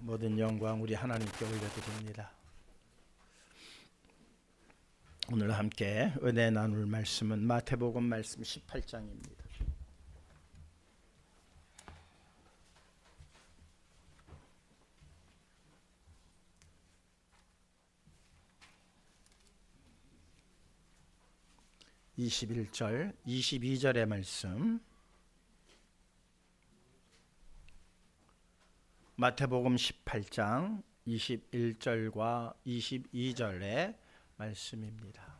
모든 영광 우리 하나님께 올려드립니다. 오늘 함께 은혜 나눌 말씀은 마태복음 말씀 18장입니다. (21절) (22절의) 말씀, 마태복음 18장 21절과 22절의 말씀입니다.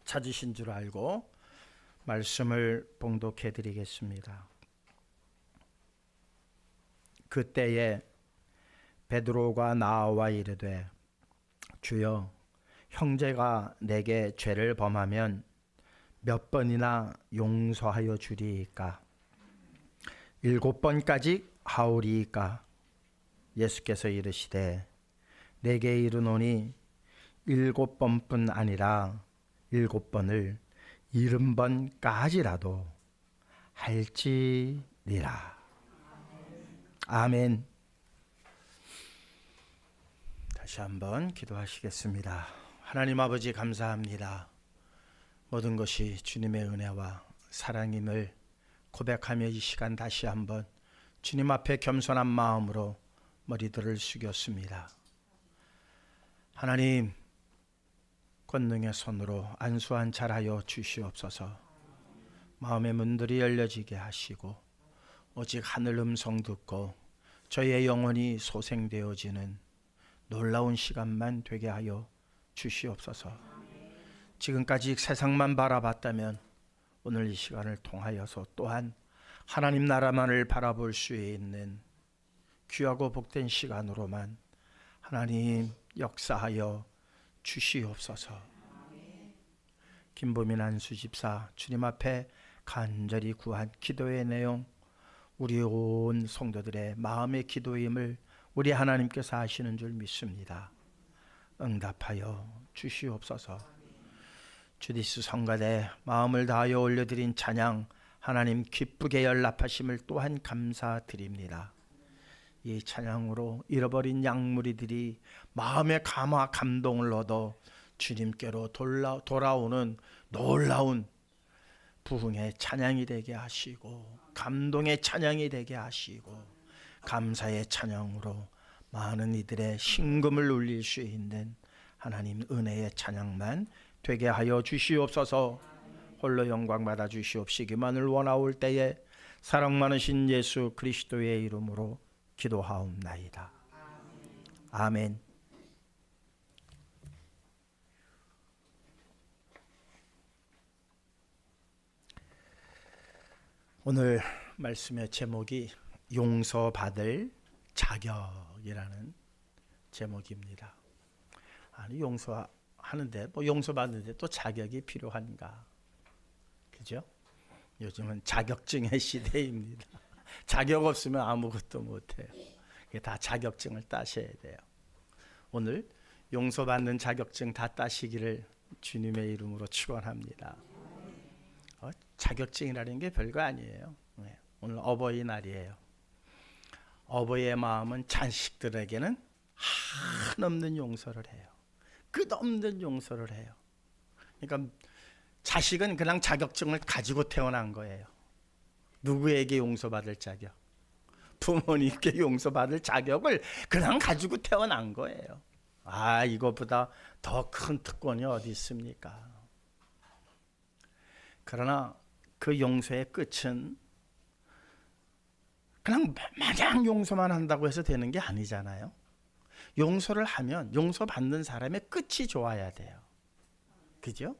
찾으신 줄 알고 말씀을 봉독해 드리겠습니다. 그때에 베드로가 나와 이르되 주여, 형제가 내게 죄를 범하면 몇 번이나 용서하여 주리이까? 7번까지 하오리이까? 예수께서 이르시되 내게 이르노니 7번뿐 아니라 7번을 70번까지라도 할지니라. 아멘. 다시 한번 기도하시겠습니다. 하나님 아버지, 감사합니다. 모든 것이 주님의 은혜와 사랑임을 고백하며 이 시간 다시 한번 주님 앞에 겸손한 마음으로 머리들을 숙였습니다. 하나님, 권능의 손으로 안수한 잘하여 주시옵소서. 마음의 문들이 열려지게 하시고 오직 하늘 음성 듣고 저의 영혼이 소생되어지는 놀라운 시간만 되게 하여 주시옵소서. 지금까지 세상만 바라봤다면 오늘 이 시간을 통하여서 또한 하나님 나라만을 바라볼 수 있는 귀하고 복된 시간으로만 하나님 역사하여 주시옵소서. 김보민 안수집사 주님 앞에 간절히 구한 기도의 내용, 우리 온 성도들의 마음의 기도임을 우리 하나님께서 아시는 줄 믿습니다. 응답하여 주시옵소서. 주디스 성가대 마음을 다하여 올려드린 찬양, 하나님 기쁘게 연락하심을 또한 감사드립니다. 이 찬양으로 잃어버린 양무리들이 마음의 감동을 얻어 주님께로 돌아오는 놀라운 부흥의 찬양이 되게 하시고, 감동의 찬양이 되게 하시고, 감사의 찬양으로 많은 이들의 심금을 울릴 수 있는 하나님 은혜의 찬양만 되게 하여 주시옵소서. 홀로 영광 받아 주시옵시기만을 원하올 때에 사랑 많으신 예수 그리스도의 이름으로 기도하옵나이다. 아멘. 오늘 말씀의 제목이 용서받을 자격이라는 제목입니다. 아니, 용서하는데 용서받는데 또 자격이 필요한가? 그죠? 요즘은 자격증의 시대입니다. 자격 없으면 아무것도 못해요. 다 자격증을 따셔야 돼요. 오늘 용서받는 자격증 다 따시기를 주님의 이름으로 축원합니다. 자격증이라는 게 별거 아니에요. 오늘 어버이날이에요. 어버이의 마음은 자식들에게는 한없는 용서를 해요. 끝없는 용서를 해요. 그러니까 자식은 그냥 자격증을 가지고 태어난 거예요. 누구에게 용서받을 자격? 부모님께 용서받을 자격을 그냥 가지고 태어난 거예요. 이거보다 더 큰 특권이 어디 있습니까? 그러나 그 용서의 끝은 그냥 마냥 용서만 한다고 해서 되는 게 아니잖아요. 용서를 하면 용서받는 사람의 끝이 좋아야 돼요. 그죠?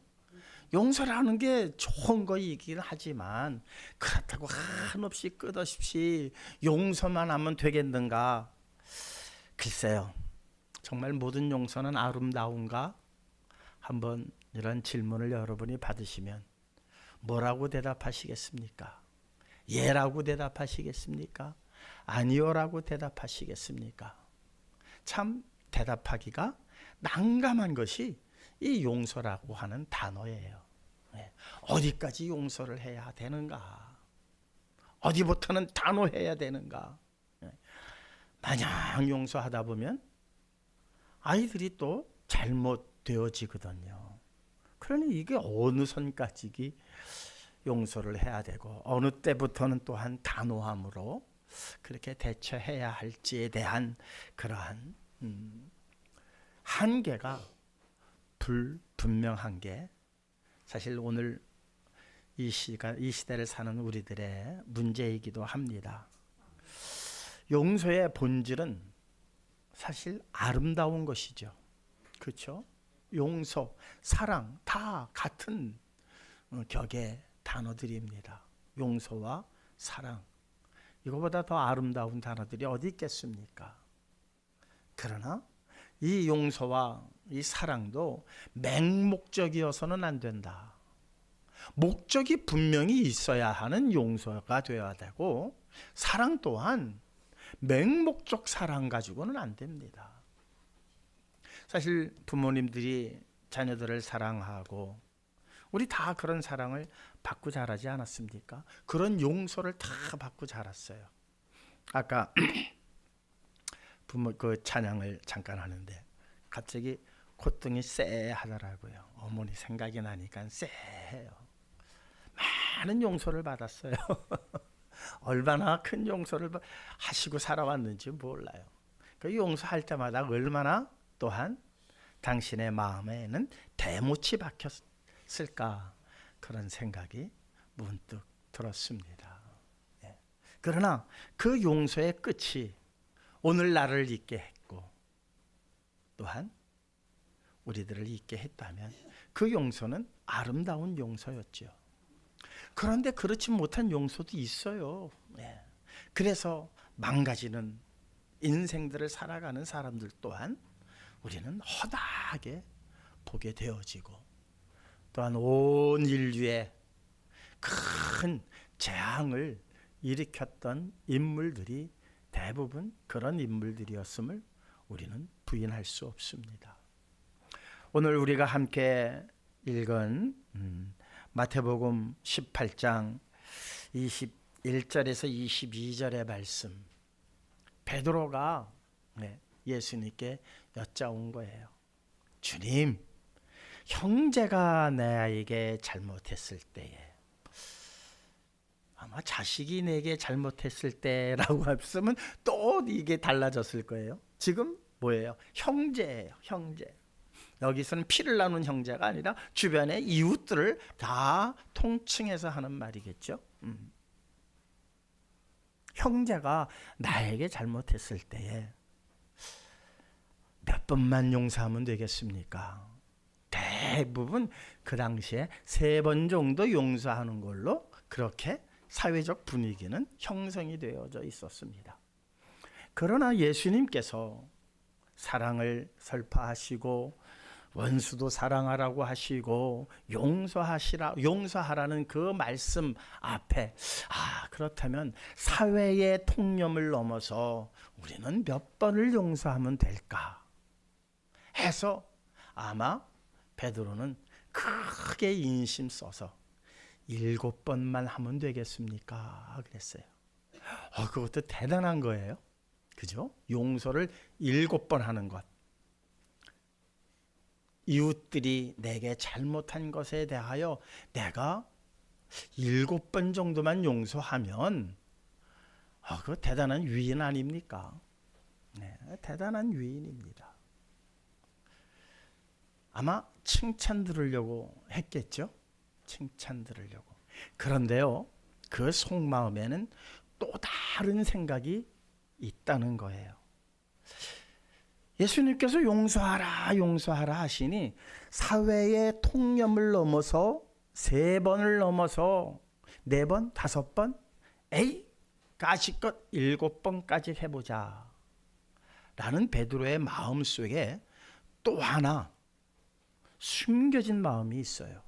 용서를 하는 게 좋은 거이긴 하지만 그렇다고 한없이 끝없이 용서만 하면 되겠는가? 글쎄요. 정말 모든 용서는 아름다운가? 한번 이런 질문을 여러분이 받으시면 뭐라고 대답하시겠습니까? 예라고 대답하시겠습니까? 아니요라고 대답하시겠습니까? 참 대답하기가 난감한 것이 이 용서라고 하는 단어예요. 어디까지 용서를 해야 되는가? 어디부터는 단호해야 되는가? 마냥 용서하다 보면 아이들이 또 잘못되어지거든요. 그러니 이게 어느 선까지 용서를 해야 되고 어느 때부터는 또한 단호함으로 그렇게 대처해야 할지에 대한 그러한 한계가 불분명한 게 사실 오늘 이 시대를 사는 우리들의 문제이기도 합니다. 용서의 본질은 사실 아름다운 것이죠. 그렇죠? 용서, 사랑 다 같은 격의 단어들입니다. 용서와 사랑. 이거보다 더 아름다운 단어들이 어디 있겠습니까? 그러나 이 용서와 이 사랑도 맹목적이어서는 안 된다. 목적이 분명히 있어야 하는 용서가 되어야 되고 사랑 또한 맹목적 사랑 가지고는 안 됩니다. 사실 부모님들이 자녀들을 사랑하고 우리 다 그런 사랑을 받고 자라지 않았습니까? 그런 용서를 다 받고 자랐어요. 아까 부모 그 찬양을 잠깐 하는데 갑자기 콧등이 쎄하더라고요. 어머니 생각이 나니까 쎄해요. 많은 용서를 받았어요. 얼마나 큰 용서를 하시고 살아왔는지 몰라요. 그 용서할 때마다 얼마나 또한 당신의 마음에는 대못이 박혔을까 그런 생각이 문득 들었습니다. 예. 그러나 그 용서의 끝이 오늘 나를 있게 했고 또한 우리들을 있게 했다면 그 용서는 아름다운 용서였죠. 그런데 그렇지 못한 용서도 있어요. 예. 그래서 망가지는 인생들을 살아가는 사람들 또한 우리는 허다하게 보게 되어지고 또한 온 인류에 큰 재앙을 일으켰던 인물들이 대부분 그런 인물들이었음을 우리는 부인할 수 없습니다. 오늘 우리가 함께 읽은 마태복음 18장 21절에서 22절의 말씀, 베드로가 예수님께 여짜온 거예요. 주님, 형제가 내게 잘못했을 때에, 아마 자식이 내게 잘못했을 때라고 했으면 또 이게 달라졌을 거예요. 지금 뭐예요? 형제예요, 형제. 여기서는 피를 나눈 형제가 아니라 주변의 이웃들을 다 통칭해서 하는 말이겠죠. 형제가 나에게 잘못했을 때에 몇 번만 용서하면 되겠습니까? 대부분 그 당시에 3번 정도 용서하는 걸로 그렇게 사회적 분위기는 형성이 되어져 있었습니다. 그러나 예수님께서 사랑을 설파하시고 원수도 사랑하라고 하시고 용서하라는 그 말씀 앞에 그렇다면 사회의 통념을 넘어서 우리는 몇 번을 용서하면 될까 해서 아마 베드로는 크게 인심 써서 7번만 하면 되겠습니까? 그랬어요. 그것도 대단한 거예요. 그죠? 용서를 7번 하는 것. 이웃들이 내게 잘못한 것에 대하여 내가 7번 정도만 용서하면 그거 대단한 위인 아닙니까? 네, 대단한 위인입니다. 아마 칭찬 들으려고 했겠죠? 칭찬 들으려고. 그런데요, 그 속마음에는 또 다른 생각이 있다는 거예요. 예수님께서 용서하라 하시니 사회의 통념을 넘어서 3번을 넘어서 4번, 5번, 가시껏 7번까지 해보자 라는 베드로의 마음속에 또 하나 숨겨진 마음이 있어요.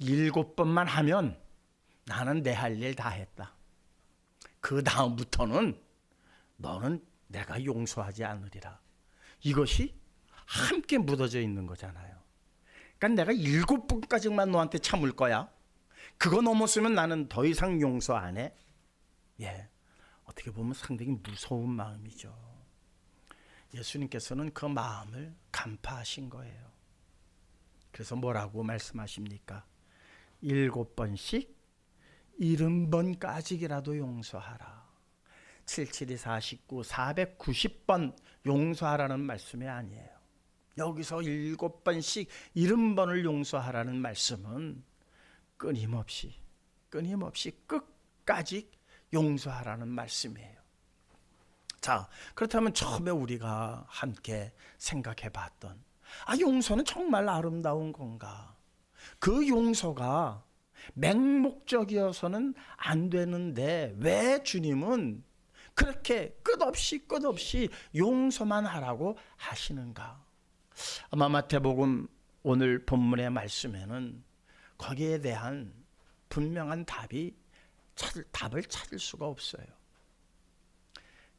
7번만 하면 나는 내 할 일 다 했다. 그 다음부터는 너는 내가 용서하지 않으리라. 이것이 함께 묻어져 있는 거잖아요. 그러니까 내가 7번까지만 너한테 참을 거야. 그거 넘었으면 나는 더 이상 용서 안 해. 예, 어떻게 보면 상당히 무서운 마음이죠. 예수님께서는 그 마음을 간파하신 거예요. 그래서 뭐라고 말씀하십니까? 7번씩 70번까지라도 용서하라. 772 49 490번 용서하라는 말씀이 아니에요. 여기서 7번씩 70번을 용서하라는 말씀은 끊임없이 끝까지 용서하라는 말씀이에요. 자, 그렇다면 처음에 우리가 함께 생각해 봤던 용서는 정말 아름다운 건가? 그 용서가 맹목적이어서는 안 되는데 왜 주님은 그렇게 끝없이 용서만 하라고 하시는가? 아마 마태복음 오늘 본문의 말씀에는 거기에 대한 분명한 답을 찾을 수가 없어요.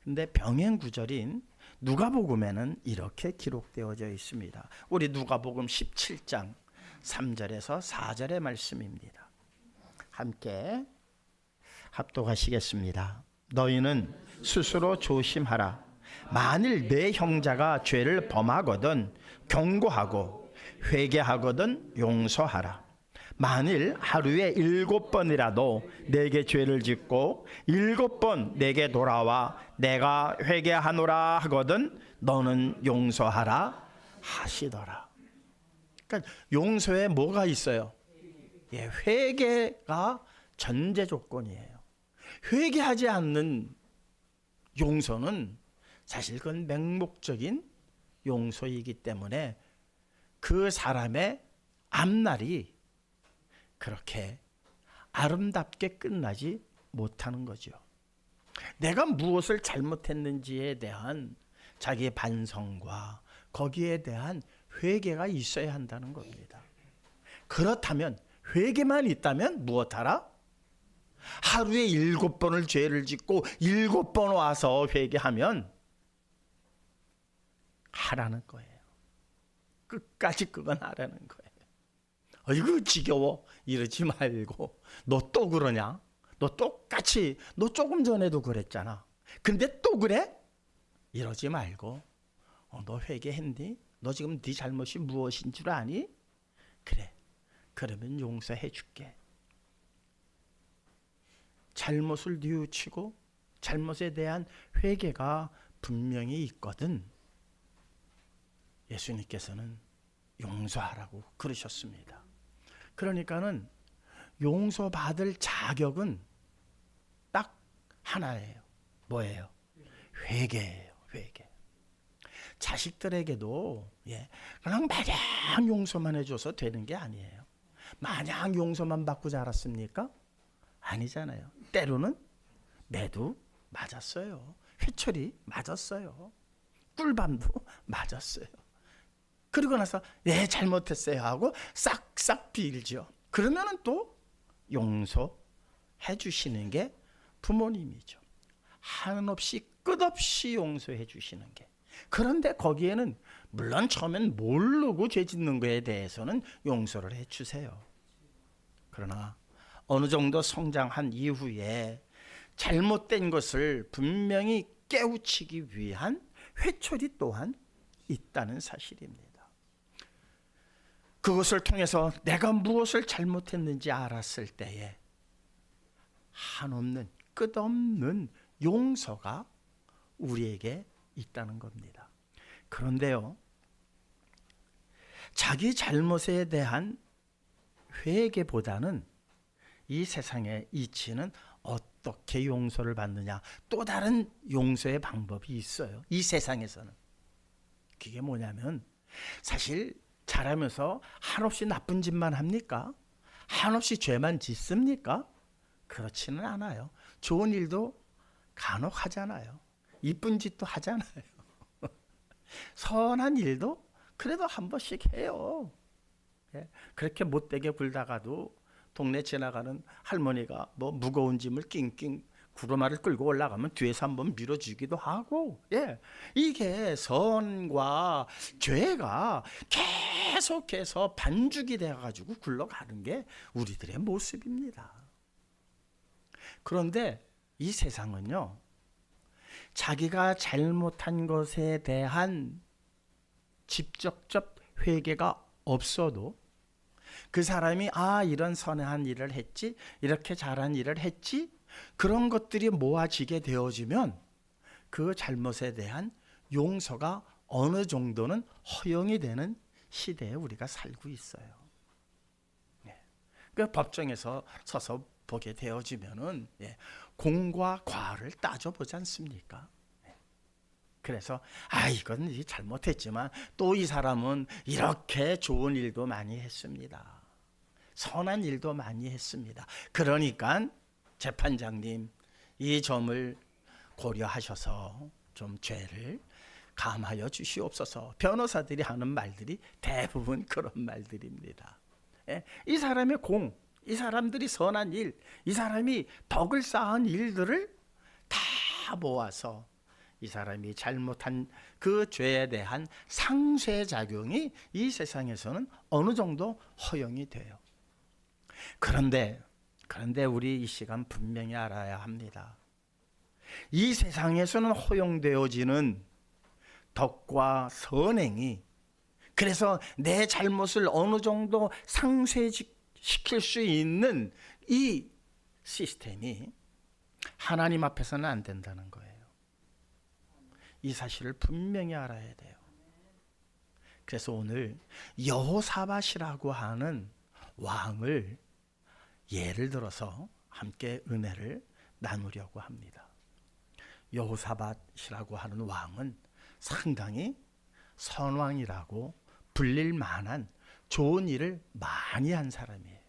근데 병행 구절인 누가복음에는 이렇게 기록되어져 있습니다. 우리 누가복음 17장 3절에서 4절의 말씀입니다. 함께 합독하시겠습니다. 너희는 스스로 조심하라. 만일 내 형제가 죄를 범하거든 경고하고 회개하거든 용서하라. 만일 하루에 7번이라도 내게 죄를 짓고 7번 내게 돌아와 내가 회개하노라 하거든 너는 용서하라 하시더라. 그러니까 용서에 뭐가 있어요? 회개가 전제 조건이에요. 회개하지 않는 용서는 사실 그건 맹목적인 용서이기 때문에 그 사람의 앞날이 그렇게 아름답게 끝나지 못하는 거죠. 내가 무엇을 잘못했는지에 대한 자기의 반성과 거기에 대한 회개가 있어야 한다는 겁니다. 그렇다면 회개만 있다면 무엇하라? 하루에 7번을 죄를 짓고 7번 와서 회개하면 하라는 거예요. 끝까지 그건 하라는 거예요. 어이구 지겨워 이러지 말고 너 또 그러냐? 너 똑같이 너 조금 전에도 그랬잖아. 근데 또 그래? 이러지 말고 너 회개했니? 너 지금 네 잘못이 무엇인 줄 아니? 그래. 그러면 용서해 줄게. 잘못을 뉘우치고 잘못에 대한 회개가 분명히 있거든. 예수님께서는 용서하라고 그러셨습니다. 그러니까는 용서받을 자격은 딱 하나예요. 뭐예요? 회개예요. 회개. 자식들에게도 그냥 마냥 용서만 해줘서 되는 게 아니에요. 마냥 용서만 받고 자랐습니까? 아니잖아요. 때로는 매도 맞았어요. 회초리 맞았어요. 꿀밤도 맞았어요. 그러고 나서 잘못했어요 하고 싹싹 빌죠. 그러면은 또 용서해 주시는 게 부모님이죠. 한없이 끝없이 용서해 주시는 게. 그런데 거기에는 물론 처음엔 모르고 죄 짓는 거에 대해서는 용서를 해 주세요. 그러나 어느 정도 성장한 이후에 잘못된 것을 분명히 깨우치기 위한 회초리 또한 있다는 사실입니다. 그것을 통해서 내가 무엇을 잘못했는지 알았을 때에 한없는 끝없는 용서가 우리에게 있다는 겁니다. 그런데요, 자기 잘못에 대한 회개보다는 이 세상의 이치는 어떻게 용서를 받느냐, 또 다른 용서의 방법이 있어요. 이 세상에서는. 그게 뭐냐면 사실 자라면서 한없이 나쁜 짓만 합니까? 한없이 죄만 짓습니까? 그렇지는 않아요. 좋은 일도 간혹 하잖아요. 이쁜 짓도 하잖아요. 선한 일도 그래도 한 번씩 해요. 그렇게 못되게 굴다가도 동네 지나가는 할머니가 뭐 무거운 짐을 낑낑 구루마를 끌고 올라가면 뒤에서 한번 밀어주기도 하고, 이게 선과 죄가 계속해서 반죽이 되어가지고 굴러가는 게 우리들의 모습입니다. 그런데 이 세상은요, 자기가 잘못한 것에 대한 직접적 회개가 없어도 그 사람이 이런 선한 일을 했지, 이렇게 잘한 일을 했지, 그런 것들이 모아지게 되어지면 그 잘못에 대한 용서가 어느 정도는 허용이 되는 시대에 우리가 살고 있어요. 그 법정에서 서서 보게 되어지면은 공과 과를 따져보지 않습니까? 그래서 이건 잘못했지만 또 이 사람은 이렇게 좋은 일도 많이 했습니다. 선한 일도 많이 했습니다. 그러니까 재판장님 이 점을 고려하셔서 좀 죄를 감하여 주시옵소서. 변호사들이 하는 말들이 대부분 그런 말들입니다. 이 사람의 공, 이 사람들이 선한 일, 이 사람이 덕을 쌓은 일들을 다 모아서 이 사람이 잘못한 그 죄에 대한 상쇄작용이 이 세상에서는 어느 정도 허용이 돼요. 그런데 우리 이 시간 분명히 알아야 합니다. 이 세상에서는 허용되어지는 덕과 선행이, 그래서 내 잘못을 어느 정도 상쇄시킬 수 있는 이 시스템이 하나님 앞에서는 안 된다는 거예요. 이 사실을 분명히 알아야 돼요. 그래서 오늘 여호사밧이라고 하는 왕을 예를 들어서 함께 은혜를 나누려고 합니다. 여호사밧이라고 하는 왕은 상당히 선왕이라고 불릴 만한 좋은 일을 많이 한 사람이에요.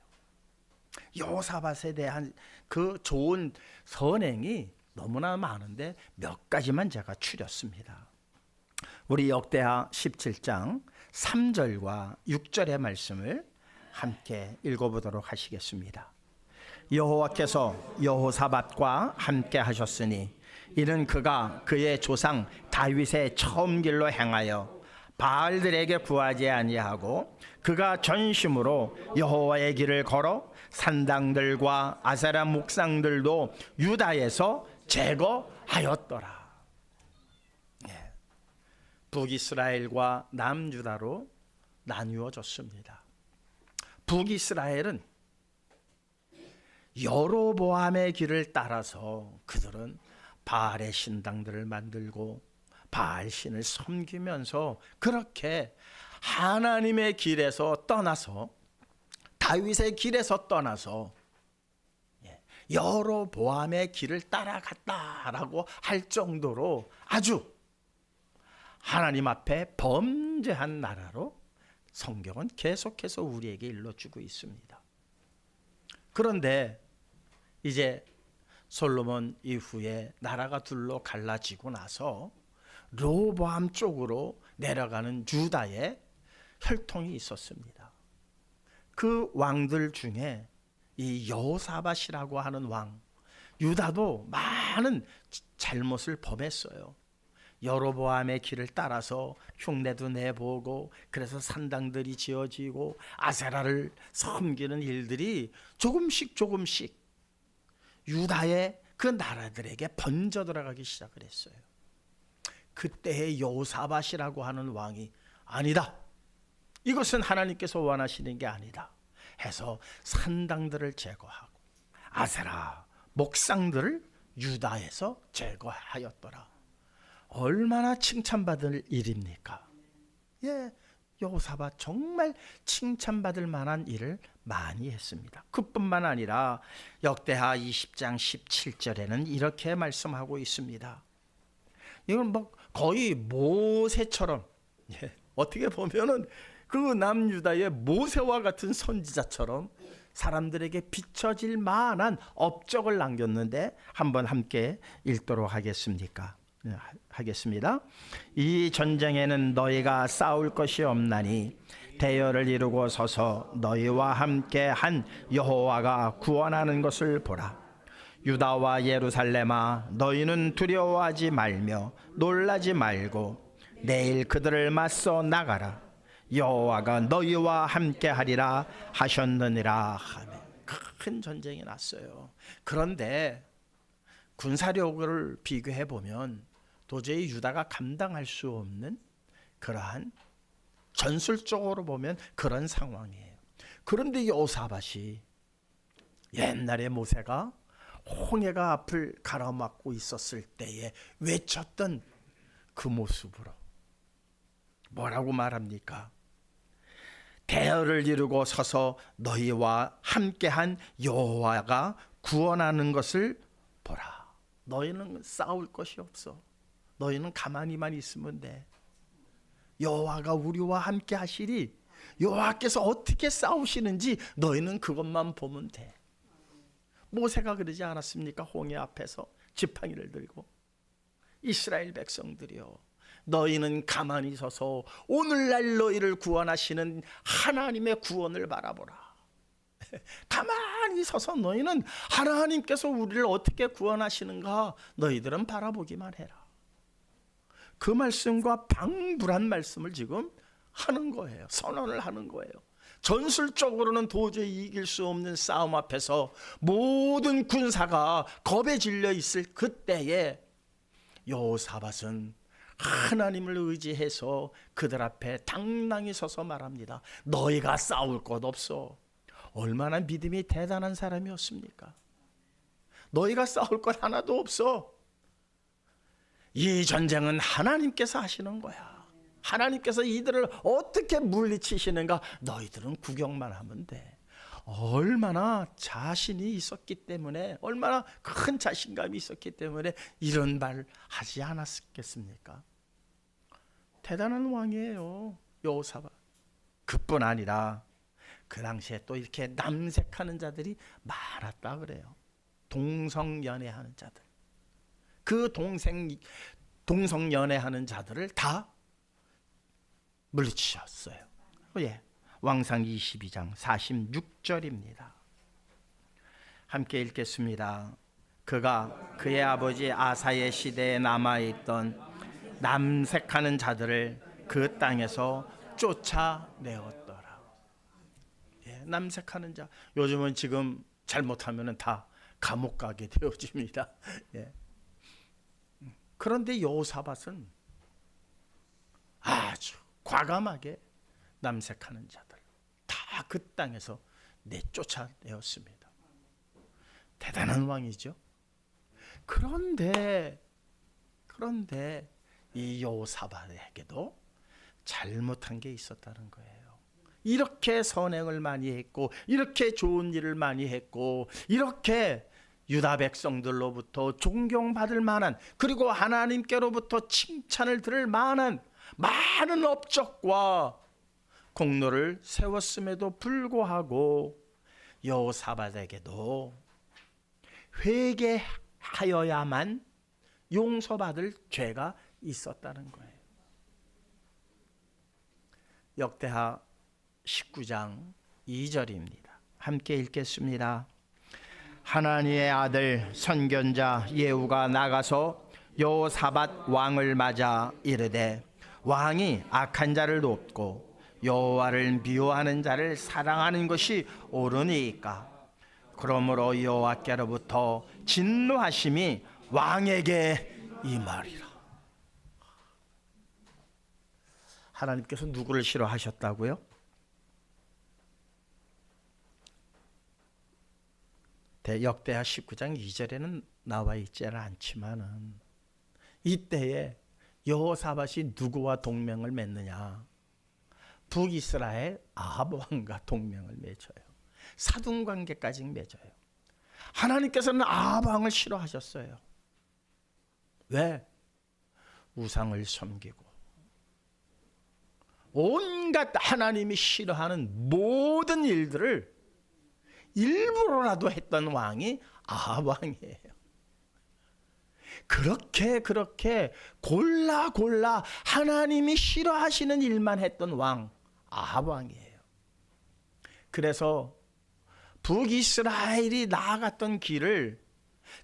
여호사밧에 대한 그 좋은 선행이 너무나 많은데 몇 가지만 제가 추렸습니다. 우리 역대하 17장 3절과 6절의 말씀을 함께 읽어보도록 하시겠습니다. 여호와께서 여호사밧과 함께 하셨으니 이는 그가 그의 조상 다윗의 처음 길로 행하여 바알들에게 구하지 아니하고 그가 전심으로 여호와의 길을 걸어 산당들과 아세라 목상들도 유다에서 제거하였더라. 북이스라엘과 남유다로 나누어졌습니다. 북이스라엘은 여로보암의 길을 따라서 그들은 바알의 신당들을 만들고 바알 신을 섬기면서 그렇게 하나님의 길에서 떠나서, 다윗의 길에서 떠나서 여로보암의 길을 따라갔다라고 할 정도로 아주 하나님 앞에 범죄한 나라로 성경은 계속해서 우리에게 일러주고 있습니다. 그런데 이제 솔로몬 이후에 나라가 둘로 갈라지고 나서 르호보암 쪽으로 내려가는 유다의 혈통이 있었습니다. 그 왕들 중에 이 여호사밧이라고 하는 왕, 유다도 많은 잘못을 범했어요. 여로보암의 길을 따라서 흉내도 내보고, 그래서 산당들이 지어지고 아세라를 섬기는 일들이 조금씩 유다의 그 나라들에게 번져 들어가기 시작을 했어요. 그때의 여호사밧이라고 하는 왕이 아니다, 이것은 하나님께서 원하시는 게 아니다 해서 산당들을 제거하고 아세라 목상들을 유다에서 제거하였더라. 얼마나 칭찬받을 일입니까? 여호사밧 정말 칭찬받을 만한 일을 많이 했습니다. 그뿐만 아니라 역대하 20장 17절에는 이렇게 말씀하고 있습니다. 이건 거의 모세처럼, 어떻게 보면은 그 남유다의 모세와 같은 선지자처럼 사람들에게 비춰질 만한 업적을 남겼는데 한번 함께 읽도록 하겠습니까? 하겠습니다. 이 전쟁에는 너희가 싸울 것이 없나니 대열을 이루고 서서 너희와 함께 한 여호와가 구원하는 것을 보라. 유다와 예루살렘아, 너희는 두려워하지 말며 놀라지 말고 내일 그들을 맞서 나가라. 여호와가 너희와 함께 하리라 하셨느니라 하며 큰 전쟁이 났어요. 그런데 군사력을 비교해 보면 도저히 유다가 감당할 수 없는 그러한, 전술적으로 보면 그런 상황이에요. 그런데 여호사밧이 옛날에 모세가 홍해가 앞을 가로막고 있었을 때에 외쳤던 그 모습으로 뭐라고 말합니까? 대열을 이루고 서서 너희와 함께한 여호와가 구원하는 것을 보라. 너희는 싸울 것이 없어. 너희는 가만히만 있으면 돼. 여호와가 우리와 함께 하시리. 여호와께서 어떻게 싸우시는지 너희는 그것만 보면 돼. 모세가 그러지 않았습니까? 홍해 앞에서 지팡이를 들고 이스라엘 백성들이여, 너희는 가만히 서서 오늘날 너희를 구원하시는 하나님의 구원을 바라보라. 가만히 서서 너희는 하나님께서 우리를 어떻게 구원하시는가 너희들은 바라보기만 해라. 그 말씀과 방불한 말씀을 지금 하는 거예요. 선언을 하는 거예요. 전술적으로는 도저히 이길 수 없는 싸움 앞에서 모든 군사가 겁에 질려 있을 그때에 여호사밧은 하나님을 의지해서 그들 앞에 당당히 서서 말합니다. 너희가 싸울 것 없어. 얼마나 믿음이 대단한 사람이었습니까? 너희가 싸울 것 하나도 없어. 이 전쟁은 하나님께서 하시는 거야. 하나님께서 이들을 어떻게 물리치시는가 너희들은 구경만 하면 돼. 얼마나 자신이 있었기 때문에, 얼마나 큰 자신감이 있었기 때문에 이런 말을 하지 않았겠습니까? 대단한 왕이에요, 여호사밧. 그뿐 아니라 그 당시에 또 이렇게 남색하는 자들이 많았다 그래요. 동성연애하는 자들. 그 동성연애하는 자들을 다 물리치셨어요. 예. 왕상 22장 46절입니다. 함께 읽겠습니다. 그가 그의 아버지 아사의 시대에 남아있던 남색하는 자들을 그 땅에서 쫓아내었더라. 예, 남색하는 자. 요즘은 지금 잘못하면 다 감옥 가게 되어집니다. 예. 그런데 여호사밧은 아주 과감하게 남색하는 자들 다 그 땅에서 내쫓아내었습니다. 대단한 왕이죠. 그런데 이 여호사밧에게도 잘못한 게 있었다는 거예요. 이렇게 선행을 많이 했고, 이렇게 좋은 일을 많이 했고, 이렇게 유다 백성들로부터 존경받을 만한, 그리고 하나님께로부터 칭찬을 들을 만한 많은 업적과 공로를 세웠음에도 불구하고 여호사밧에게도 회개하여야만 용서받을 죄가 있었다는 거예요. 역대하 19장 2절입니다. 함께 읽겠습니다. 하나님의 아들 선견자 예후가 나가서 여호사밧 왕을 맞아 이르되, 왕이 악한 자를 돕고 여호와를 미워하는 자를 사랑하는 것이 옳으니까. 그러므로 여호와께로부터 진노하심이 왕에게 임하리라. 하나님께서 누구를 싫어하셨다고요? 역대하 19장 2절에는 나와 있지는 않지만은 이때에 여호사밧이 누구와 동맹을 맺느냐? 북이스라엘 아합 왕과 동맹을 맺어요. 사돈 관계까지 맺어요. 하나님께서는 아합 왕을 싫어하셨어요. 왜? 우상을 섬기고 온갖 하나님이 싫어하는 모든 일들을 일부러라도 했던 왕이 아합 왕이에요. 그렇게 골라 하나님이 싫어하시는 일만 했던 왕 아합 왕이에요. 그래서 북이스라엘이 나아갔던 길을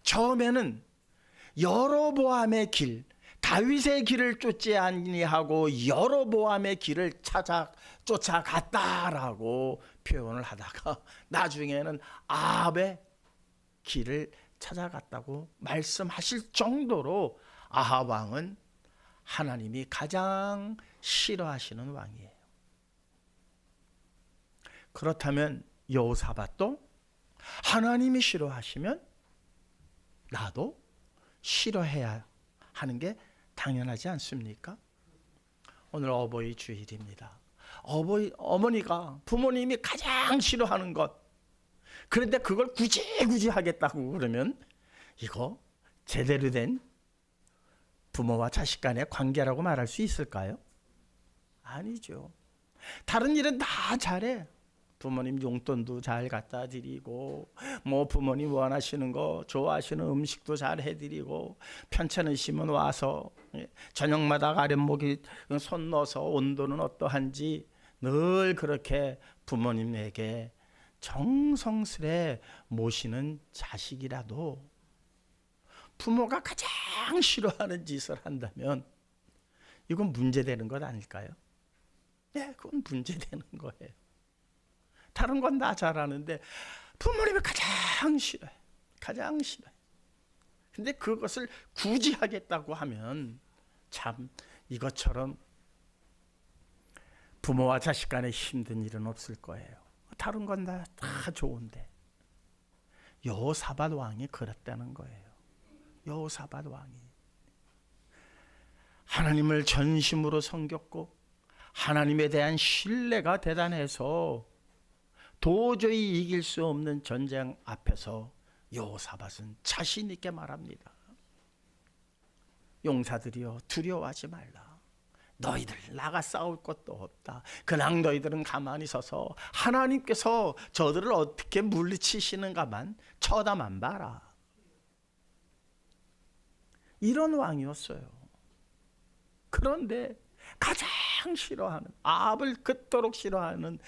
처음에는 여로보암의 길, 다윗의 길을 쫓지 아니하고 여로보암의 길을 쫓아갔다라고 표현을 하다가 나중에는 아합의 길을 찾아갔다고 말씀하실 정도로 아합 왕은 하나님이 가장 싫어하시는 왕이에요. 그렇다면 여호사밧도 하나님이 싫어하시면 나도 싫어해야 하는 게 당연하지 않습니까? 오늘 어버이 주일입니다. 어머니가 부모님이 가장 싫어하는 것, 그런데 그걸 굳이 하겠다고 그러면 이거 제대로 된 부모와 자식 간의 관계라고 말할 수 있을까요? 아니죠. 다른 일은 다 잘해. 부모님 용돈도 잘 갖다 드리고, 뭐 부모님 원하시는 거, 좋아하시는 음식도 잘 해드리고, 편찮으시면 와서 저녁마다 아랫목에 손 넣어서 온도는 어떠한지 늘 그렇게 부모님에게 정성스레 모시는 자식이라도 부모가 가장 싫어하는 짓을 한다면 이건 문제되는 것 아닐까요? 네, 그건 문제되는 거예요. 다른 건 다 잘하는데 부모님이 가장 싫어해. 가장 싫어해. 근데 그것을 굳이 하겠다고 하면 참 이것처럼 부모와 자식 간에 힘든 일은 없을 거예요. 다른 건 다 좋은데 여호사밧 왕이 그랬다는 거예요. 여호사밧 왕이 하나님을 전심으로 섬겼고 하나님에 대한 신뢰가 대단해서 도저히 이길 수 없는 전쟁 앞에서 여호사밧은 자신 있게 말합니다. 용사들이여 두려워하지 말라. 너희들 나가 싸울 것도 없다. 그냥 너희들은 가만히 서서 하나님께서 저들을 어떻게 물리치시는가만 쳐다만 봐라. 이런 왕이었어요. 그런데 가장 싫어하는, 아합을 그토록 싫어하는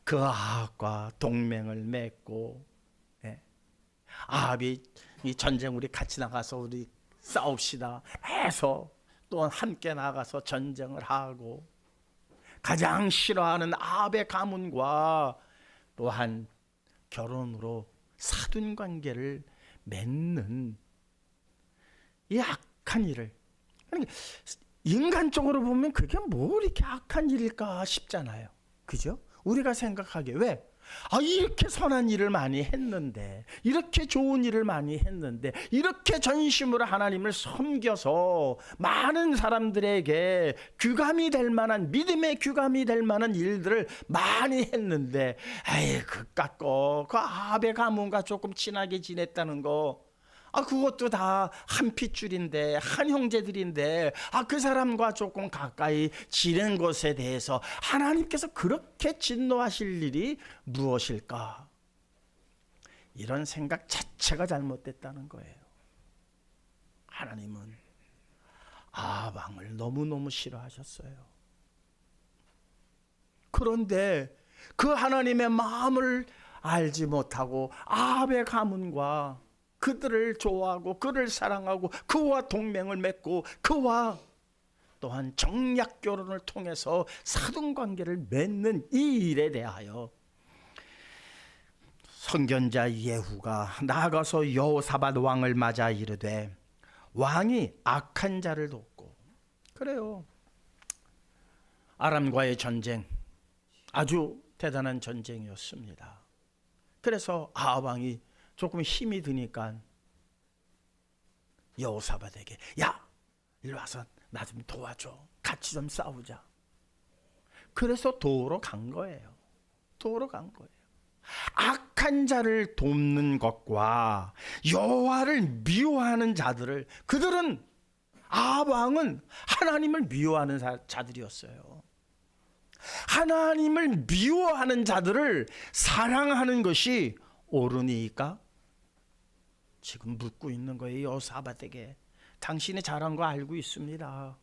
그 아합과 동맹을 맺고, 아합이 이 전쟁 우리 같이 나가서 우리 싸웁시다 해서 또 함께 나가서 전쟁을 하고, 가장 싫어하는 아합의 가문과 또한 결혼으로 사돈 관계를 맺는 이 악한 일을, 인간적으로 보면 그게 뭐 이렇게 악한 일일까 싶잖아요. 그죠? 우리가 생각하기에 왜? 이렇게 선한 일을 많이 했는데, 이렇게 좋은 일을 많이 했는데, 이렇게 전심으로 하나님을 섬겨서 많은 사람들에게 규감이 될 만한, 믿음의 규감이 될 만한 일들을 많이 했는데, 그깟 그 아합의 가문과 조금 친하게 지냈다는 거, 그것도 다 한 핏줄인데, 한 형제들인데, 그 사람과 조금 가까이 지낸 것에 대해서 하나님께서 그렇게 진노하실 일이 무엇일까? 이런 생각 자체가 잘못됐다는 거예요. 하나님은 아합 왕을 너무너무 싫어하셨어요. 그런데 그 하나님의 마음을 알지 못하고 아합의 가문과 그들을 좋아하고 그를 사랑하고 그와 동맹을 맺고 그와 또한 정략 결혼을 통해서 사돈 관계를 맺는 이 일에 대하여 선견자 예후가 나아가서 여호사밧 왕을 맞아 이르되, 왕이 악한 자를 돕고, 그래요, 아람과의 전쟁 아주 대단한 전쟁이었습니다. 그래서 아합 왕이 조금 힘이 드니까 여호사밧에게, 야, 일로 와서 나 좀 도와줘. 같이 좀 싸우자. 그래서 도우러 간 거예요. 도우러 간 거예요. 악한 자를 돕는 것과 여호와를 미워하는 자들을, 그들은, 아합 왕은 하나님을 미워하는 자들이었어요. 하나님을 미워하는 자들을 사랑하는 것이 옳으니까? 지금 묻고 있는 거예요. 여호사밧에게. 당신이 잘한 거 알고 있습니다.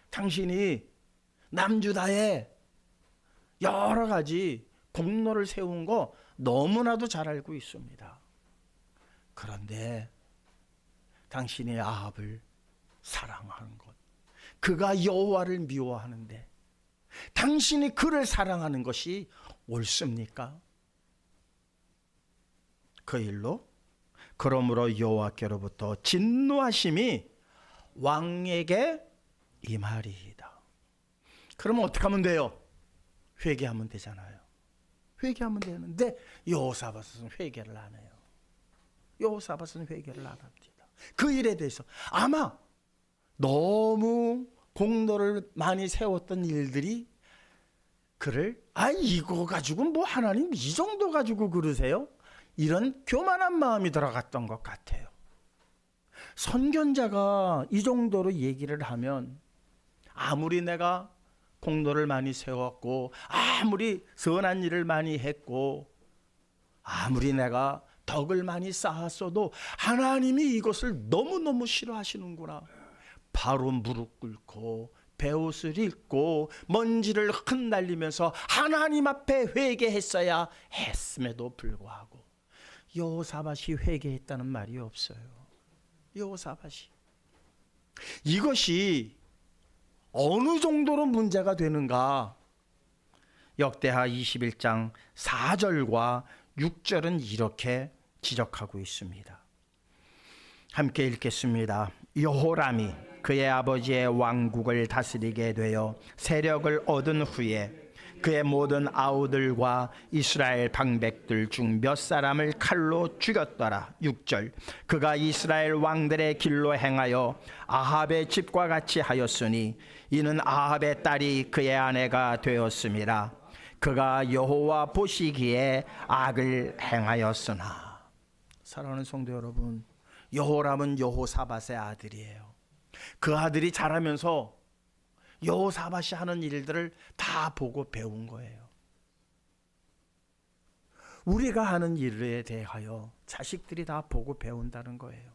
당신이 남유다에 여러 가지 공로를 세운 거 너무나도 잘 알고 있습니다. 그런데 당신이 아합을 사랑하는 것, 그가 여호와를 미워하는데 당신이 그를 사랑하는 것이 옳습니까? 그 일로 그러므로 여호와께로부터 진노하심이 왕에게 임하리이다. 그러면 어떻게 하면 돼요? 회개하면 되잖아요. 회개하면 되는데 여호사밧은 회개를 안 해요. 여호사밧은 회개를 안 합니다. 그 일에 대해서 아마 너무 공로를 많이 세웠던 일들이 그를 이거 가지고 뭐 하나님 이 정도 가지고 그러세요? 이런 교만한 마음이 들어갔던 것 같아요. 선견자가 이 정도로 얘기를 하면 아무리 내가 공로를 많이 세웠고 아무리 선한 일을 많이 했고 아무리 내가 덕을 많이 쌓았어도 하나님이 이것을 너무너무 싫어하시는구나. 바로 무릎 꿇고 베옷을 입고 먼지를 흩날리면서 하나님 앞에 회개했어야 했음에도 불구하고 여호사밧이 회개했다는 말이 없어요. 여호사밧이. 이것이 어느 정도로 문제가 되는가? 역대하 21장 4절과 6절은 이렇게 지적하고 있습니다. 함께 읽겠습니다. 여호람이 그의 아버지의 왕국을 다스리게 되어 세력을 얻은 후에 그의 모든 아우들과 이스라엘 방백들 중 몇 사람을 칼로 죽였더라. 6절. 그가 이스라엘 왕들의 길로 행하여 아합의 집과 같이 하였으니 이는 아합의 딸이 그의 아내가 되었음이라. 그가 여호와 보시기에 악을 행하였으나. 사랑하는 성도 여러분, 여호람은 여호사밧의 아들이에요. 그 아들이 자라면서 여호사밧이 하는 일들을 다 보고 배운 거예요. 우리가 하는 일에 대하여 자식들이 다 보고 배운다는 거예요.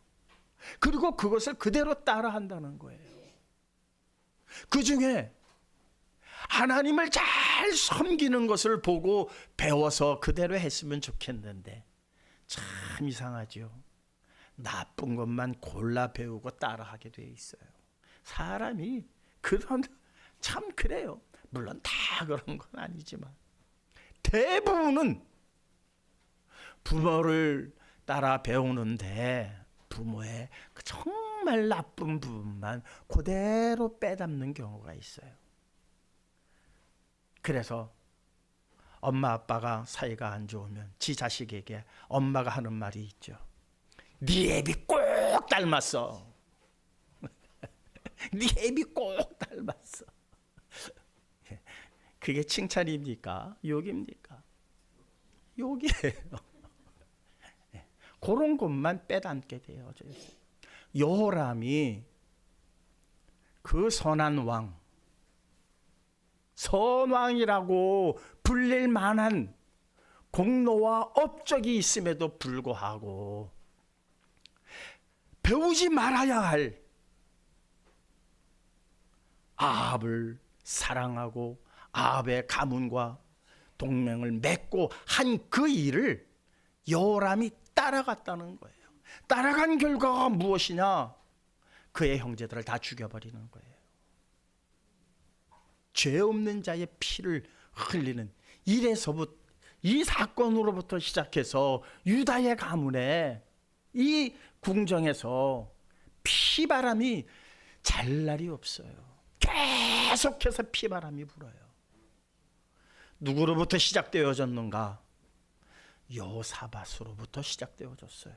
그리고 그것을 그대로 따라한다는 거예요. 그 중에 하나님을 잘 섬기는 것을 보고 배워서 그대로 했으면 좋겠는데 참 이상하죠. 나쁜 것만 골라 배우고 따라하게 돼 있어요. 사람이 참 그래요. 물론 다 그런 건 아니지만 대부분은 부모를 따라 배우는데 부모의 정말 나쁜 부분만 그대로 빼닮는 경우가 있어요. 그래서 엄마 아빠가 사이가 안 좋으면 지 자식에게 엄마가 하는 말이 있죠. 네 애비 꼭 닮았어. 네 애비 꼭 닮았어. 그게 칭찬입니까? 욕입니까? 욕이에요. 그런 것만 빼닮게 되어져 있어요. 여호람이 그 선한 왕, 선왕이라고 불릴 만한 공로와 업적이 있음에도 불구하고 배우지 말아야 할 아합을 사랑하고 아합의 가문과 동맹을 맺고 한 그 일을 여호람이 따라갔다는 거예요. 따라간 결과가 무엇이냐? 그의 형제들을 다 죽여버리는 거예요. 죄 없는 자의 피를 흘리는 이 사건으로부터 시작해서 유다의 가문에 이 궁정에서 피바람이 잘 날이 없어요. 계속해서 피바람이 불어요. 누구로부터 시작되어졌는가? 여호사밧으로부터 시작되어졌어요.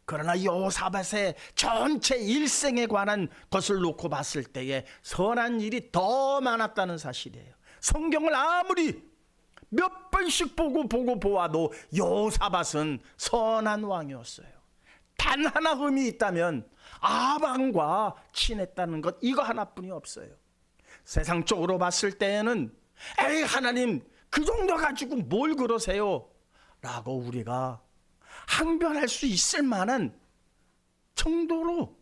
그러나 여호사밧의 전체 일생에 관한 것을 놓고 봤을 때에 선한 일이 더 많았다는 사실이에요. 성경을 아무리 몇 번씩 보고 보아도 여호사밧은 선한 왕이었어요. 단 하나 흠이 있다면 아합 왕과 친했다는 것, 이거 하나뿐이 없어요. 세상적으로 봤을 때에는 에이 하나님 그 정도 가지고 뭘 그러세요? 라고 우리가 항변할 수 있을 만한 정도로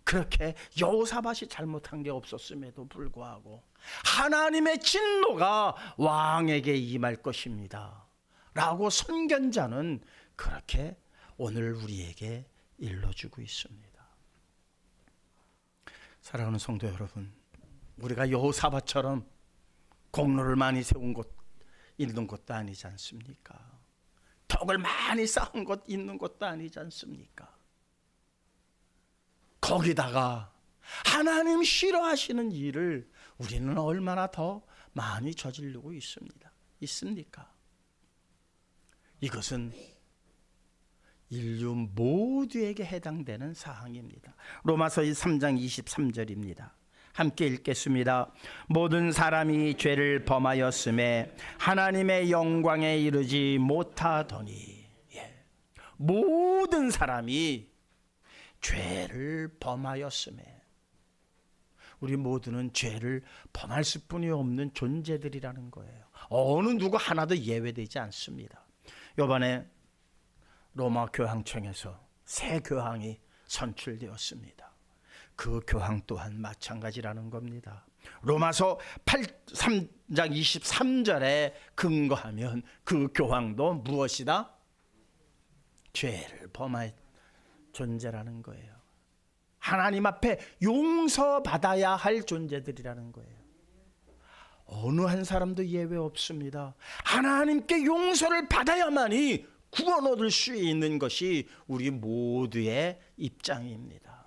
그렇게 여호사밧이 잘못한 게 없었음에도 불구하고 하나님의 진노가 왕에게 임할 것입니다 라고 선견자는 그렇게 오늘 우리에게 일러주고 있습니다. 사랑하는 성도 여러분, 우리가 여호사밧처럼 공로를 많이 세운 것 있는 것도 아니지 않습니까? 덕을 많이 쌓은 것 있는 것도 아니지 않습니까? 거기다가 하나님 싫어하시는 일을 우리는 얼마나 더 많이 저지르고 있습니까? 이것은 인류 모두에게 해당되는 사항입니다. 로마서 3장 23절입니다. 함께 읽겠습니다. 모든 사람이 죄를 범하였음에 하나님의 영광에 이르지 못하더니. 모든 사람이 죄를 범하였음에, 우리 모두는 죄를 범할 수뿐이 없는 존재들이라는 거예요. 어느 누구 하나도 예외되지 않습니다. 이번에 로마 교황청에서 새 교황이 선출되었습니다. 그 교황 또한 마찬가지라는 겁니다. 로마서 3장 23절에 근거하면 그 교황도 무엇이다? 죄를 범할 존재라는 거예요. 하나님 앞에 용서받아야 할 존재들이라는 거예요. 어느 한 사람도 예외 없습니다. 하나님께 용서를 받아야만이 구원 얻을 수 있는 것이 우리 모두의 입장입니다.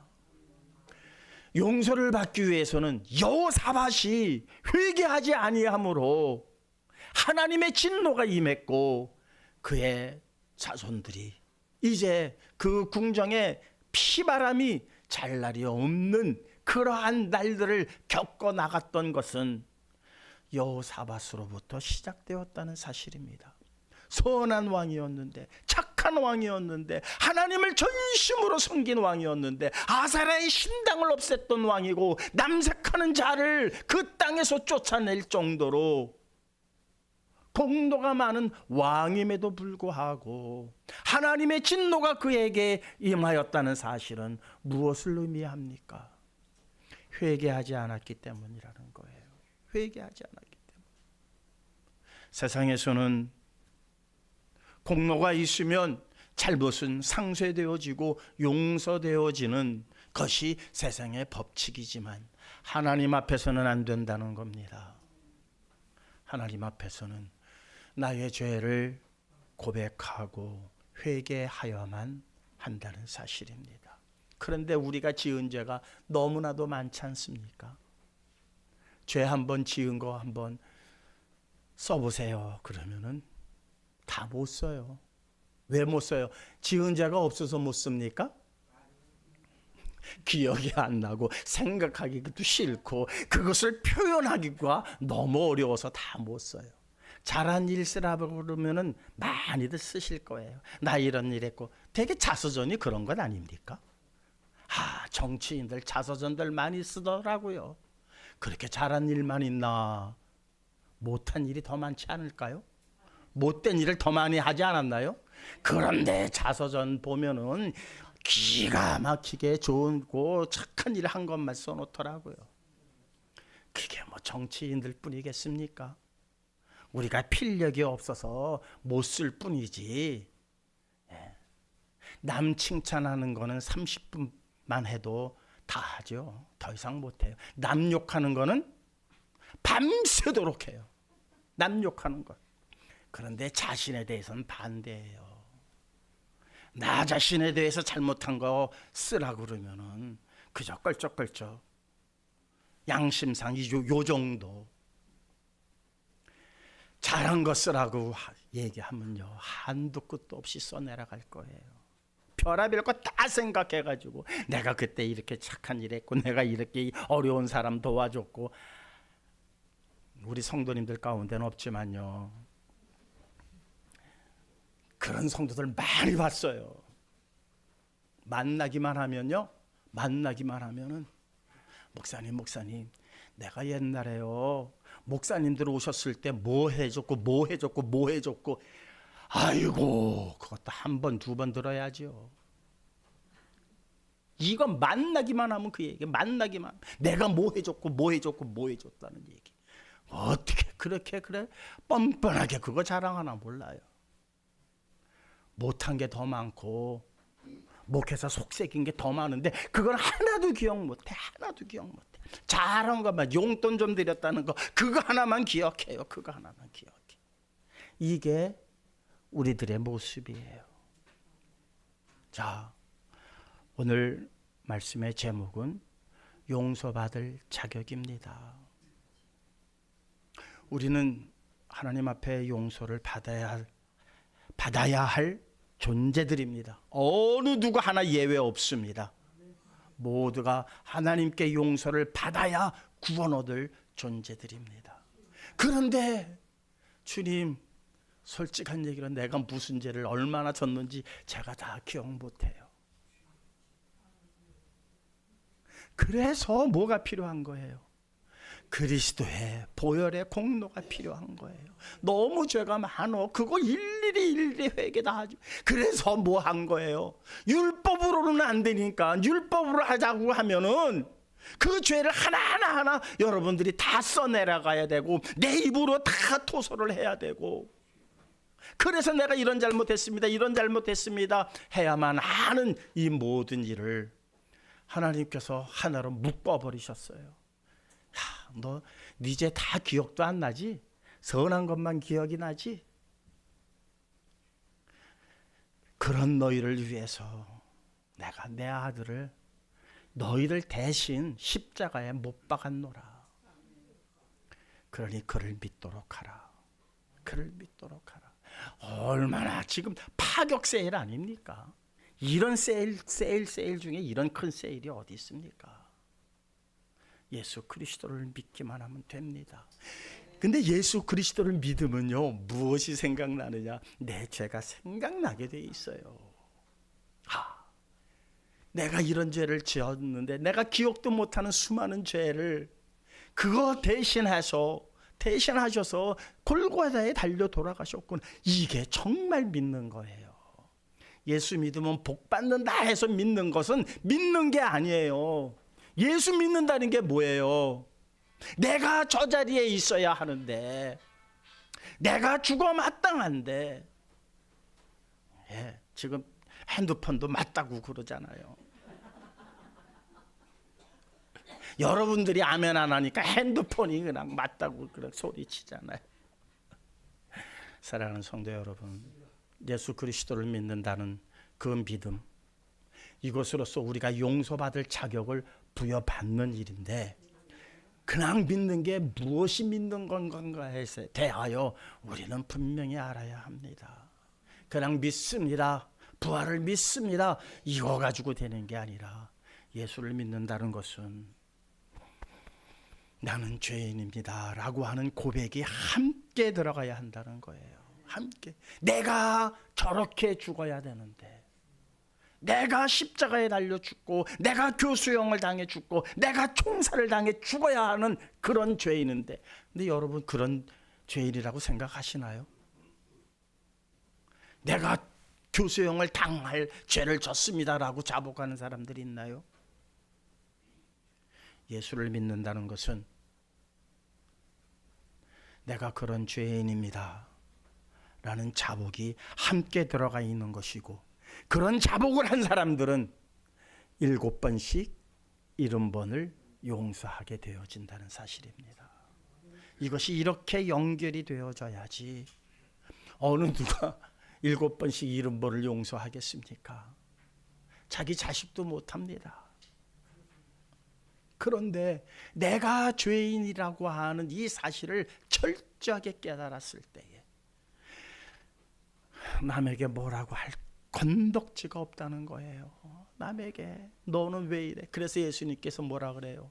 용서를 받기 위해서는 여호사밧이 회개하지 아니함으로 하나님의 진노가 임했고, 그의 자손들이 이제 그 궁정에 피바람이 잘 날이 없는 그러한 날들을 겪어 나갔던 것은 여호사밧으로부터 시작되었다는 사실입니다. 선한 왕이었는데, 착한 왕이었는데, 하나님을 전심으로 섬긴 왕이었는데, 아사라의 신당을 없앴던 왕이고, 남색하는 자를 그 땅에서 쫓아낼 정도로 공로가 많은 왕임에도 불구하고 하나님의 진노가 그에게 임하였다는 사실은 무엇을 의미합니까? 회개하지 않았기 때문이라는 거예요. 회개하지 않았기 때문. 세상에서는 공로가 있으면 잘못은 상쇄되어지고 용서되어지는 것이 세상의 법칙이지만 하나님 앞에서는 안 된다는 겁니다. 하나님 앞에서는 나의 죄를 고백하고 회개하여야만 한다는 사실입니다. 그런데 우리가 지은 죄가 너무나도 많지 않습니까? 죄 한번 지은 거 한번 써보세요. 그러면은 다 못 써요. 왜 못 써요? 지은 죄가 없어서 못 씁니까? 기억이 안 나고 생각하기도 싫고 그것을 표현하기가 너무 어려워서 다 못 써요. 잘한 일 쓰라고 그러면은 많이들 쓰실 거예요. 나 이런 일 했고. 되게 자서전이 그런 것 아닙니까? 정치인들 자서전들 많이 쓰더라고요. 그렇게 잘한 일만 있나? 못한 일이 더 많지 않을까요? 못된 일을 더 많이 하지 않았나요? 그런데 자서전 보면은 기가 막히게 좋고 착한 일 한 것만 써놓더라고요. 그게 뭐 정치인들 뿐이겠습니까? 우리가 필력이 없어서 못 쓸 뿐이지. 남 칭찬하는 거는 30분만 해도 다 하죠. 더 이상 못해요. 남 욕하는 거는 밤새도록 해요. 남 욕하는 것. 그런데 자신에 대해서는 반대예요. 나 자신에 대해서 잘못한 거 쓰라고 그러면은 그저 껄쩍껄쩍 양심상 요 정도. 잘한 거 쓰라고 얘기하면요 한도 끝도 없이 써내려갈 거예요. 별의별 거 다 생각해가지고 내가 그때 이렇게 착한 일 했고 내가 이렇게 어려운 사람 도와줬고. 우리 성도님들 가운데는 없지만요 그런 성도들 많이 봤어요. 만나기만 하면은 목사님 내가 옛날에요 목사님들 오셨을 때 뭐 해줬고 아이고 그것도 한 번 두 번 들어야죠. 이거 만나기만 하면 그 얘기. 만나기만 내가 뭐 해줬다는 얘기. 어떻게 그렇게 그래 뻔뻔하게 그거 자랑하나 몰라요. 못한 게 더 많고 목회사 속색인 게 더 많은데 그걸 하나도 기억 못해. 잘한 것만 용돈 좀 드렸다는 거 그거 하나만 기억해요. 이게 우리들의 모습이에요. 자, 오늘 말씀의 제목은 용서받을 자격입니다. 우리는 하나님 앞에 용서를 받아야 할 존재들입니다. 어느 누구 하나 예외 없습니다. 모두가 하나님께 용서를 받아야 구원 얻을 존재들입니다. 그런데 주님, 솔직한 얘기로 내가 무슨 죄를 얼마나 졌는지 제가 다 기억 못해요. 그래서 뭐가 필요한 거예요? 그리스도의 보혈의 공로가 필요한 거예요. 너무 죄가 많어. 그거 일일이 회개 다 하죠. 그래서 뭐 한 거예요? 율법으로는 안 되니까 율법으로 하자고 하면은 그 죄를 하나하나 여러분들이 다 써내려가야 되고 내 입으로 다 토설을 해야 되고, 그래서 내가 이런 잘못했습니다, 이런 잘못했습니다 해야만 하는 이 모든 일을 하나님께서 하나로 묶어버리셨어요. 너 네 죄 다 기억도 안 나지? 선한 것만 기억이 나지? 그런 너희를 위해서 내가 내 아들을 너희들 대신 십자가에 못 박았노라. 그러니 그를 믿도록 하라. 그를 믿도록 하라. 얼마나 지금 파격 세일 아닙니까? 이런 세일 중에 이런 큰 세일이 어디 있습니까? 예수 그리스도를 믿기만 하면 됩니다. 근데 예수 그리스도를 믿으면요, 무엇이 생각나느냐? 내 죄가 생각나게 돼 있어요. 내가 이런 죄를 지었는데 내가 기억도 못하는 수많은 죄를 그거 대신하셔서 골고다에 달려 돌아가셨군. 이게 정말 믿는 거예요. 예수 믿으면 복 받는다 해서 믿는 것은 믿는 게 아니에요. 예수 믿는다는 게 뭐예요? 내가 저 자리에 있어야 하는데, 내가 죽어 마땅한데, 지금 핸드폰도 맞다고 그러잖아요. 여러분들이 아멘 안 하니까 핸드폰이 그냥 맞다고 그런 소리치잖아요. 사랑하는 성도 여러분, 예수 그리스도를 믿는다는 그 믿음, 이것으로서 우리가 용서받을 자격을 부여받는 일인데, 그냥 믿는 게 무엇이 믿는 건가에 대하여 우리는 분명히 알아야 합니다. 그냥 믿습니다, 부활을 믿습니다, 이거 가지고 되는 게 아니라 예수를 믿는다는 것은 나는 죄인입니다 라고 하는 고백이 함께 들어가야 한다는 거예요. 함께. 내가 저렇게 죽어야 되는데, 내가 십자가에 달려 죽고, 내가 교수형을 당해 죽고, 내가 총살을 당해 죽어야 하는 그런 죄인인데, 근데 여러분 그런 죄인이라고 생각하시나요? 내가 교수형을 당할 죄를 졌습니다라고 자복하는 사람들이 있나요? 예수를 믿는다는 것은 내가 그런 죄인입니다 라는 자복이 함께 들어가 있는 것이고, 그런 자복을 한 사람들은 7번씩 70번을 용서하게 되어진다는 사실입니다. 이것이 이렇게 연결이 되어져야지 어느 누가 7번씩 70번을 용서하겠습니까? 자기 자식도 못합니다. 그런데 내가 죄인이라고 하는 이 사실을 철저하게 깨달았을 때에 남에게 뭐라고 할 건덕지가 없다는 거예요. 남에게 너는 왜 이래? 그래서 예수님께서 뭐라 그래요?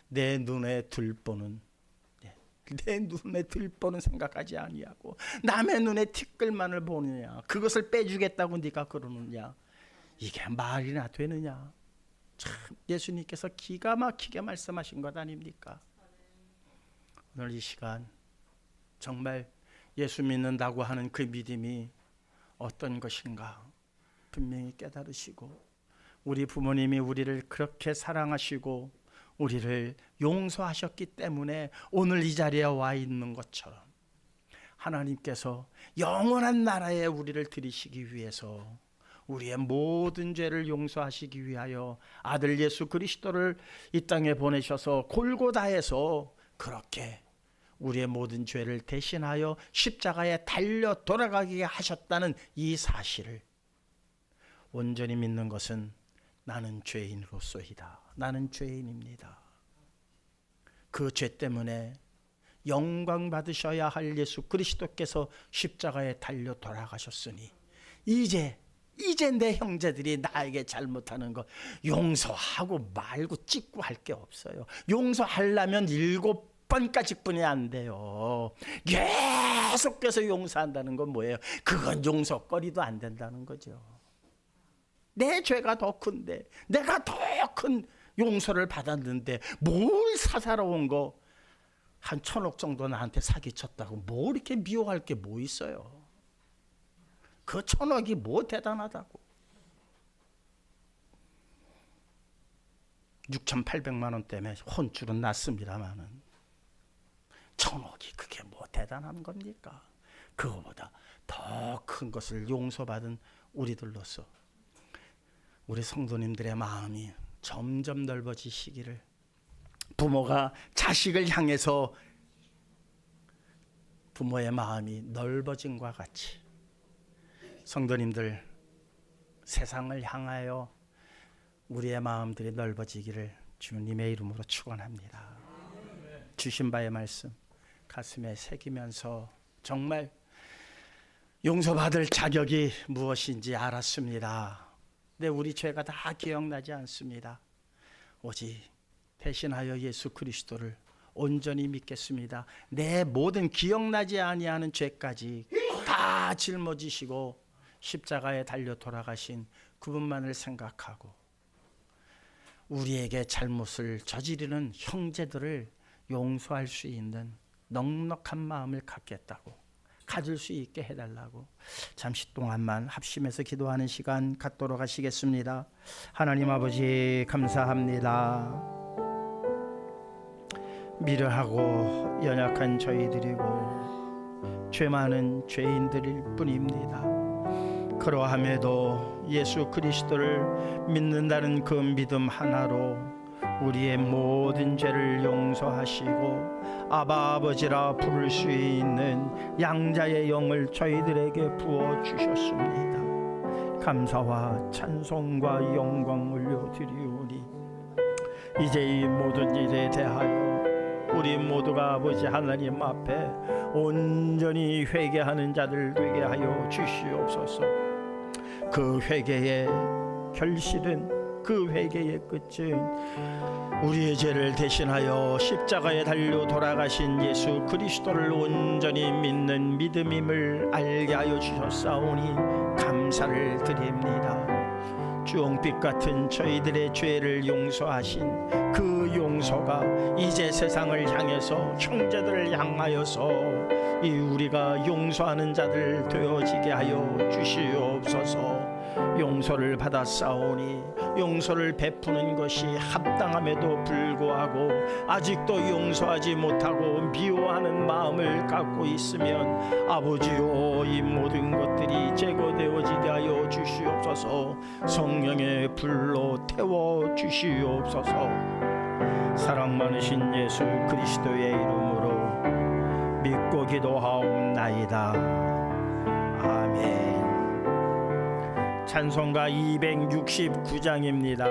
내 눈에 들보는 생각하지 아니하고 남의 눈에 티끌만을 보느냐, 그것을 빼주겠다고 네가 그러느냐? 이게 말이나 되느냐? 참 예수님께서 기가 막히게 말씀하신 것 아닙니까? 오늘 이 시간 정말 예수 믿는다고 하는 그 믿음이 어떤 것인가 분명히 깨달으시고, 우리 부모님이 우리를 그렇게 사랑하시고 우리를 용서하셨기 때문에 오늘 이 자리에 와 있는 것처럼 하나님께서 영원한 나라에 우리를 들이시기 위해서 우리의 모든 죄를 용서하시기 위하여 아들 예수 그리스도를 이 땅에 보내셔서 골고다에서 그렇게 우리의 모든 죄를 대신하여 십자가에 달려 돌아가게 하셨다는 이 사실을 온전히 믿는 것은 나는 죄인으로서이다. 나는 죄인입니다. 그 죄 때문에 영광 받으셔야 할 예수 그리스도께서 십자가에 달려 돌아가셨으니 이제 내 형제들이 나에게 잘못하는 거 용서하고 말고 찍고 할 게 없어요. 용서하려면 7번까지 뿐이 안 돼요. 계속해서 용서한다는 건 뭐예요? 그건 용서거리도 안 된다는 거죠. 내 죄가 더 큰데, 내가 더 큰 용서를 받았는데 뭘 사사로운 거 한 1,000억 정도 나한테 사기쳤다고 뭐 이렇게 미워할 게 뭐 있어요? 그 1,000억이 뭐 대단하다고. 6,800만 원 때문에 혼쭐은 났습니다마는 1,000억이 그게 뭐 대단한 겁니까? 그거보다 더 큰 것을 용서받은 우리들로서 우리 성도님들의 마음이 점점 넓어지시기를, 부모가 자식을 향해서 부모의 마음이 넓어진과 같이 성도님들 세상을 향하여 우리의 마음들이 넓어지기를 주님의 이름으로 축원합니다. 주신 바의 말씀 가슴에 새기면서 정말 용서받을 자격이 무엇인지 알았습니다. 근데 우리 죄가 다 기억나지 않습니다. 오직 대신하여 예수 그리스도를 온전히 믿겠습니다. 내 모든 기억나지 아니하는 죄까지 다 짊어지시고 십자가에 달려 돌아가신 그분만을 생각하고 우리에게 잘못을 저지르는 형제들을 용서할 수 있는 넉넉한 마음을 가질 수 있게 해달라고 잠시 동안만 합심해서 기도하는 시간 갖도록 하시겠습니다. 하나님 아버지 감사합니다. 미련하고 연약한 저희들이고 죄 많은 죄인들일 뿐입니다. 그러함에도 예수 그리스도를 믿는다는 그 믿음 하나로 우리의 모든 죄를 용서하시고 아바 아버지라 부를 수 있는 양자의 영을 저희들에게 부어주셨습니다. 감사와 찬송과 영광 올려드리오니 이제 이 모든 일에 대하여 우리 모두가 아버지 하나님 앞에 온전히 회개하는 자들 되게 하여 주시옵소서. 그 회개의 결실은, 그 회개의 끝은 우리의 죄를 대신하여 십자가에 달려 돌아가신 예수 그리스도를 온전히 믿는 믿음임을 알게 하여 주셨사오니 감사를 드립니다. 주홍빛 같은 저희들의 죄를 용서하신 그 용서가 이제 세상을 향해서 형제들을 향하여서 이 우리가 용서하는 자들 되어지게 하여 주시옵소서. 용서를 받았사오니 용서를 베푸는 것이 합당함에도 불구하고 아직도 용서하지 못하고 미워하는 마음을 갖고 있으면 아버지요, 이 모든 것들이 제거되어지게 하여 주시옵소서. 성령의 불로 태워 주시옵소서. 사랑 많으신 예수 그리스도의 이름으로 믿고 기도하옵나이다. 아멘. 찬송가 269장입니다.